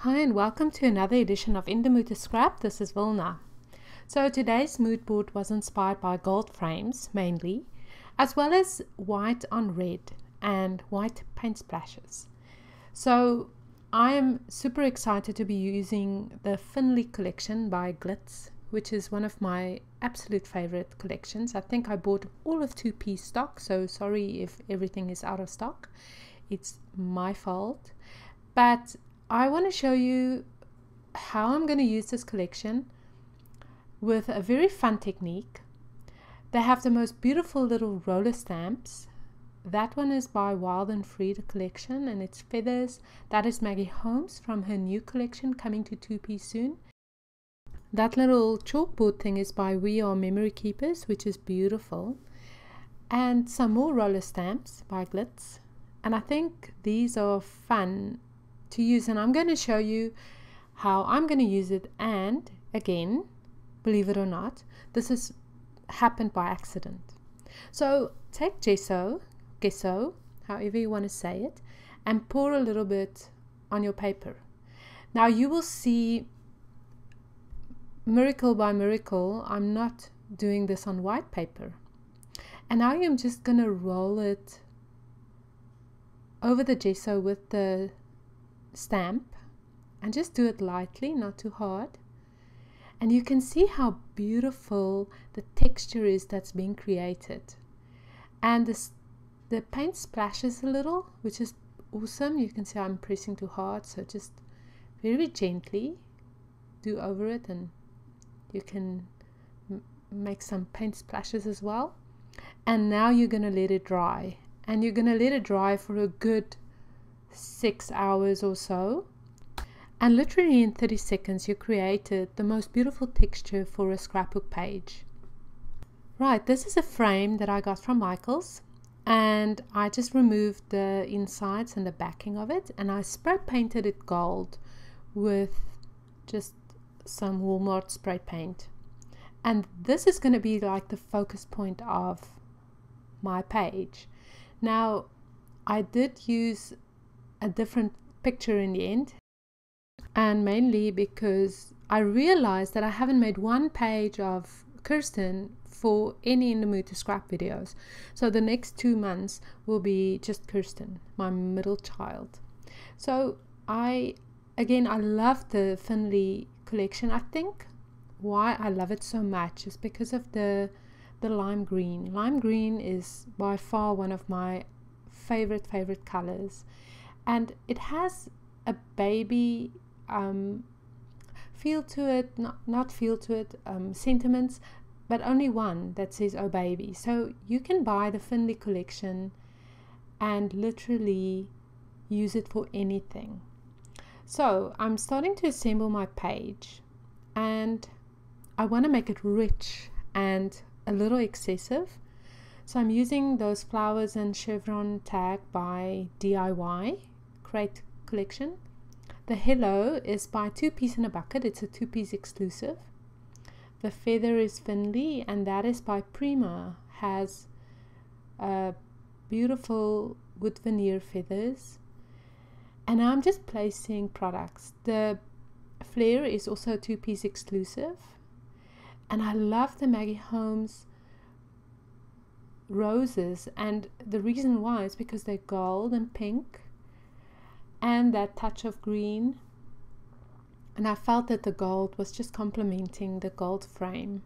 Hi and welcome to another edition of In the Mood to Scrap. This is Wilna. So today's mood board was inspired by gold frames mainly, as well as white on red and white paint splashes. So I am super excited to be using the Finley collection by Glitz, which is one of my absolute favorite collections. I think I bought all of 2-piece stock, so sorry if everything is out of stock. It's my fault. But I want to show you how I'm going to use this collection with a very fun technique. They have the most beautiful little roller stamps. That one is by Wild and Free, the collection, and it's feathers. That is Maggie Holmes from her new collection coming to 2-piece soon. That little chalkboard thing is by We Are Memory Keepers, which is beautiful. And some more roller stamps by Glitz. And I think these are fun to use, and I'm going to show you how I'm going to use it. And again, believe it or not, this has happened by accident. So take gesso, however you want to say it, and pour a little bit on your paper. Now you will see, miracle by miracle, I'm not doing this on white paper, and now I'm just going to roll it over the gesso with the stamp, and just do it lightly, not too hard, and you can see how beautiful the texture is that's being created. And the paint splashes a little, which is awesome. You can see I'm pressing too hard, so just very gently do over it, and you can make some paint splashes as well. And now you're going to let it dry, and you're going to let it dry for a good 6 hours or so, and literally in 30 seconds you created the most beautiful texture for a scrapbook page. Right, this is a frame that I got from Michael's, and I just removed the insides and the backing of it, and I spray painted it gold with just some Walmart spray paint. And this is going to be like the focus point of my page. Now I did use a different picture in the end, and mainly because I realized that I haven't made one page of Kirsten for any In the Mood to Scrap videos. So the next 2 months will be just Kirsten, my middle child. So I love the Finley collection. I think why I love it so much is because of the lime green. Lime green is by far one of my favorite colors. And it has a baby feel to it, not feel to it, sentiments, but only one that says "oh baby." So you can buy the Finley collection and literally use it for anything. So I'm starting to assemble my page, and I want to make it rich and a little excessive. So I'm using those flowers and chevron tag by DIY Crate collection. The Hello is by 2-piece in a bucket. It's a 2-piece exclusive. The feather is Finley, and that is by Prima. Has beautiful wood veneer feathers. And I'm just placing products. The flare is also a 2-piece exclusive, and I love the Maggie Holmes roses, and the reason why is because they're gold and pink and that touch of green, and I felt that the gold was just complementing the gold frame.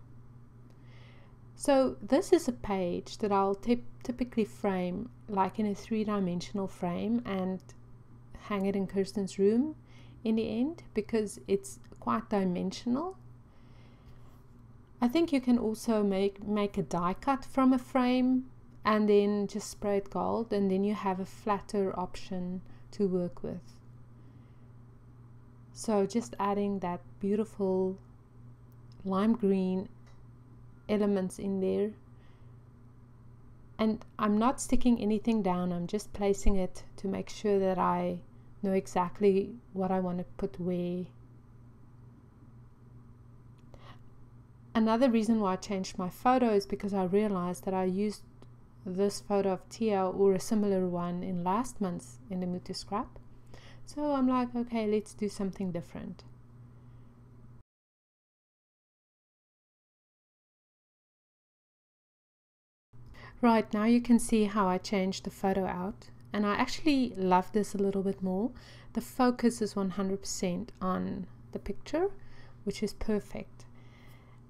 So this is a page that I'll typically frame like in a 3-dimensional frame and hang it in Kirsten's room in the end, because it's quite dimensional. I think you can also make a die cut from a frame and then just spray it gold, and then you have a flatter option to work with. So just adding that beautiful lime green elements in there, and I'm not sticking anything down, I'm just placing it to make sure that I know exactly what I want to put where. Another reason why I changed my photo is because I realized that I used this photo of Tia or a similar one in last month's In the Mood to Scrap. So I'm like, okay, let's do something different. Right, now you can see how I changed the photo out, and I actually love this a little bit more. The focus is 100% on the picture, which is perfect.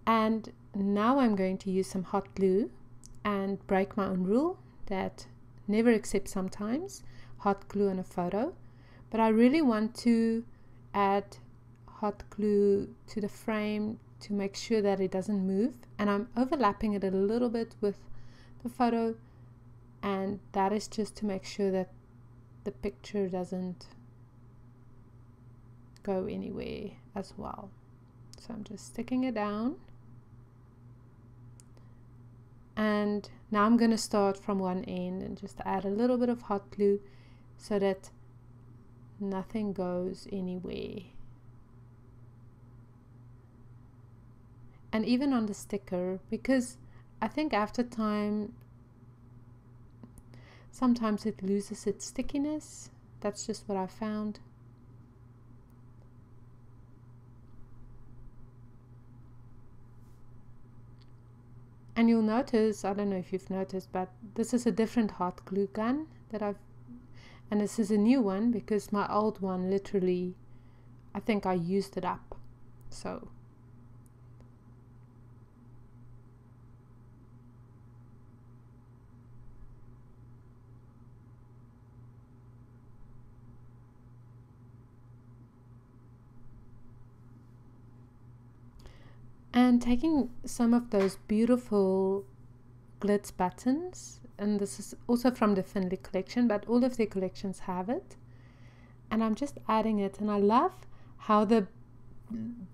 And now I'm going to use some hot glue and break my own rule that never accept sometimes hot glue on a photo, but I really want to add hot glue to the frame to make sure that it doesn't move, and I'm overlapping it a little bit with the photo, and that is just to make sure that the picture doesn't go anywhere as well. So I'm just sticking it down, and now I'm going to start from one end and just add a little bit of hot glue so that nothing goes anywhere. And even on the sticker, because I think after time sometimes it loses its stickiness. That's just what I found. And you'll notice, I don't know if you've noticed, but this is a different hot glue gun that and this is a new one because my old one literally, I think I used it up. So and taking some of those beautiful glitz buttons, and this is also from the Finley collection, but all of their collections have it, and I'm just adding it, and I love how the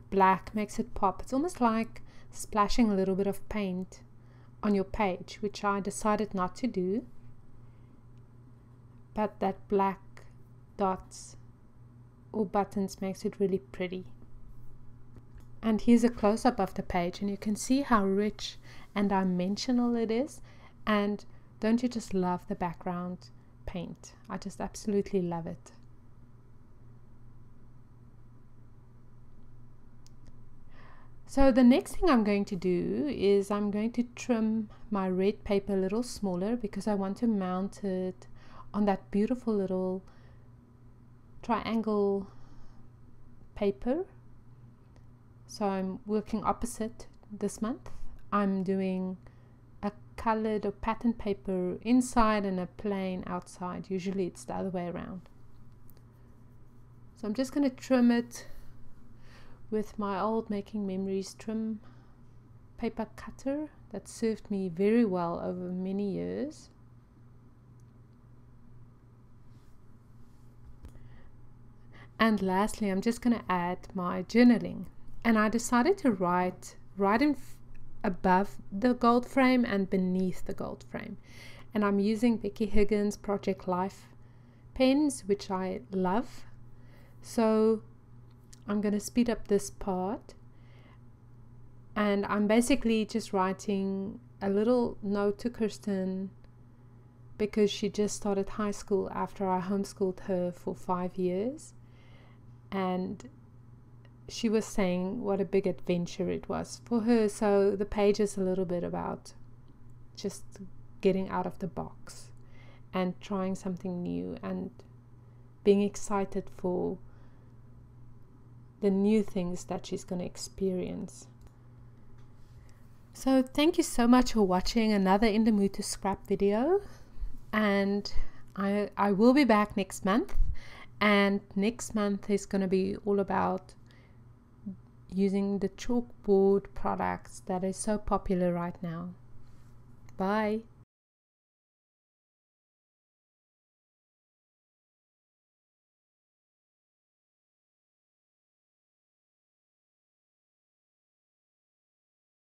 black makes it pop. It's almost like splashing a little bit of paint on your page, which I decided not to do, but that black dots or buttons makes it really pretty. And here's a close-up of the page, and you can see how rich and dimensional it is. And don't you just love the background paint? I just absolutely love it. So the next thing I'm going to do is I'm going to trim my red paper a little smaller because I want to mount it on that beautiful little triangle paper. So I'm working opposite this month. I'm doing a colored or pattern paper inside and a plain outside. Usually it's the other way around. So I'm just going to trim it with my old Making Memories trim paper cutter that served me very well over many years. And lastly, I'm just going to add my journaling. And I decided to write right above the gold frame and beneath the gold frame. And I'm using Becky Higgins Project Life pens, which I love. So I'm going to speed up this part. And I'm basically just writing a little note to Kirsten because she just started high school after I homeschooled her for 5 years. And she was saying what a big adventure it was for her. So the page is a little bit about just getting out of the box and trying something new and being excited for the new things that she's going to experience. So thank you so much for watching another In the Mood to Scrap video, and I will be back next month, and next month is going to be all about using the chalkboard products that is so popular right now. Bye.